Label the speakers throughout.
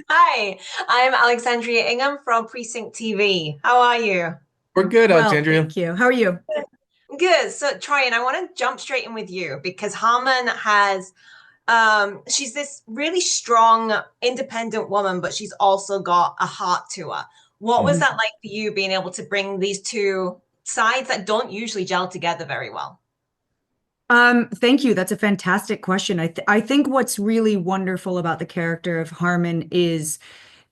Speaker 1: Hi, I'm Alexandria Ingham from Precinct TV. How are you?
Speaker 2: We're good,
Speaker 3: Well,
Speaker 2: Alexandria.
Speaker 3: thank you. How are you?
Speaker 1: Good. So, Troian, I want to jump straight in with you because Harmon has, she's this really strong, independent woman, but she's also got a heart to her. What was
Speaker 2: Mhm.
Speaker 1: that like for you being able to bring these two sides that don't usually gel together very well?
Speaker 3: Thank you. That's a fantastic question. I think what's really wonderful about the character of Harmon is,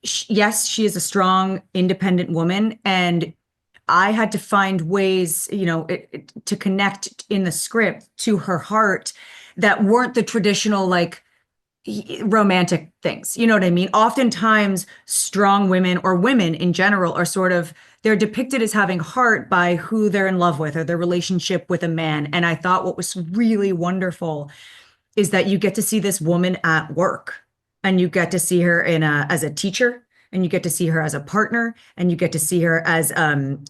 Speaker 3: yes, she is a strong, independent woman, and I had to find ways, to connect in the script to her heart that weren't the traditional like romantic things. You know what I mean? Oftentimes, strong women or women in general are sort of they're depicted as having heart by who they're in love with or their relationship with a man. And I thought what was really wonderful is that you get to see this woman at work and you get to see her in a as a teacher and you get to see her as a partner and you get to see her as an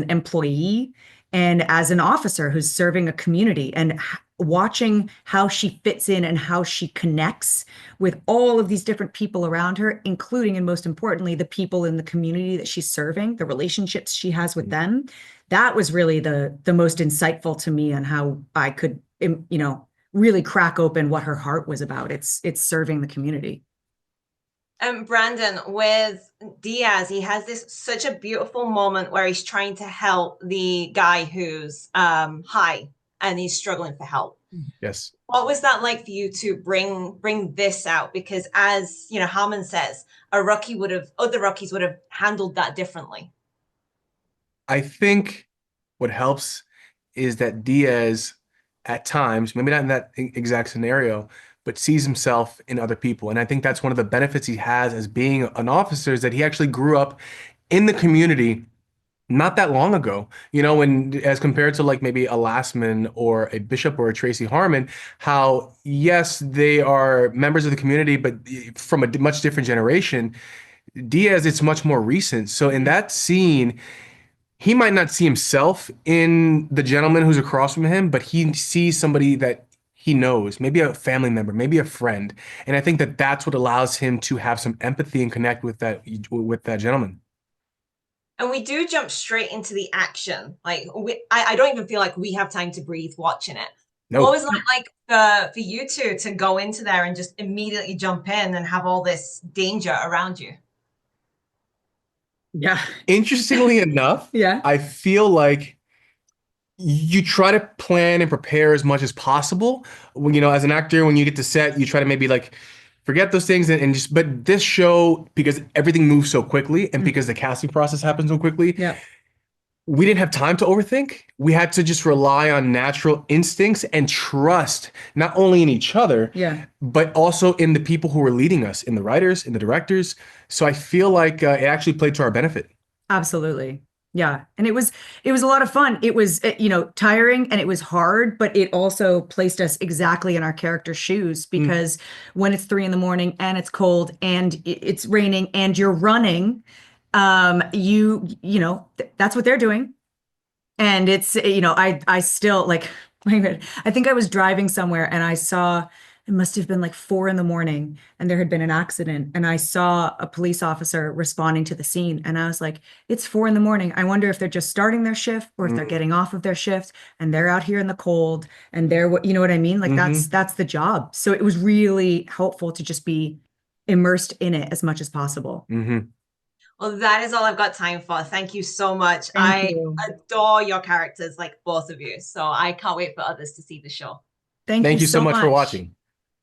Speaker 3: employee and as an officer who's serving a community and watching how she fits in and how she connects with all of these different people around her, including and most importantly the people in the community that she's serving, the relationships she has with them. That was really the most insightful to me on how I could really crack open what her heart was about. It's serving the community.
Speaker 1: Brandon, with Diaz, he has this such a beautiful moment where he's trying to help the guy who's high and he's struggling for help.
Speaker 2: Yes.
Speaker 1: What was that like for you to bring this out? Because as you know, Harmon says, a rookie would have other rookies would have handled that differently.
Speaker 2: I think what helps is that Diaz, at times, maybe not in that exact scenario, but sees himself in other people. And I think that's one of the benefits he has as being an officer is that he actually grew up in the community not that long ago, when as compared to like maybe a Lastman or a Bishop or a Tracy Harmon, how yes, they are members of the community, but from a much different generation. Diaz, it's much more recent. So in
Speaker 3: Mhm.
Speaker 2: that scene, he might not see himself in the gentleman who's across from him, but he sees somebody that he knows, maybe a family member, maybe a friend. And I think that that's what allows him to have some empathy and connect with that gentleman.
Speaker 1: And we do jump straight into the action. I don't even feel like we have time to breathe watching it. What
Speaker 2: No.
Speaker 1: was that like for you two to go into there and just immediately jump in and have all this danger around you?
Speaker 3: Yeah.
Speaker 2: Interestingly enough,
Speaker 3: Yeah.
Speaker 2: I feel like you try to plan and prepare as much as possible. When, as an actor, when you get to set, you try to maybe like forget those things and just, but this show, because everything moves so quickly and
Speaker 3: Mm.
Speaker 2: because the casting process happens so quickly,
Speaker 3: Yeah.
Speaker 2: we didn't have time to overthink. We had to just rely on natural instincts and trust not only in each other,
Speaker 3: Yeah.
Speaker 2: but also in the people who were leading us, in the writers, in the directors. So I feel like it actually played to our benefit.
Speaker 3: Absolutely. Yeah. And it was a lot of fun. It was, tiring and it was hard, but it also placed us exactly in our character's shoes
Speaker 2: Mm.
Speaker 3: because when it's 3 in the morning and it's cold and it's raining and you're running, that's what they're doing. And it's, I still like, I think I was driving somewhere and I saw it must have been like 4 in the morning and there had been an accident. And I saw a police officer responding to the scene. And I was like, it's 4 in the morning. I wonder if they're just starting their shift or if they're
Speaker 2: Mm.
Speaker 3: getting off of their shift and they're out here in the cold and they're what, you know what I mean? Like that's,
Speaker 2: Hmm.
Speaker 3: that's the job. So it was really helpful to just be immersed in it as much as possible.
Speaker 2: Hmm.
Speaker 1: Well, that is all I've got time for. Thank you so much.
Speaker 3: Thank
Speaker 1: I
Speaker 3: you.
Speaker 1: adore your characters, like both of you. So I can't wait for others to see the show.
Speaker 3: Thank you
Speaker 2: Thank you so
Speaker 3: so
Speaker 2: much for
Speaker 3: much.
Speaker 2: watching.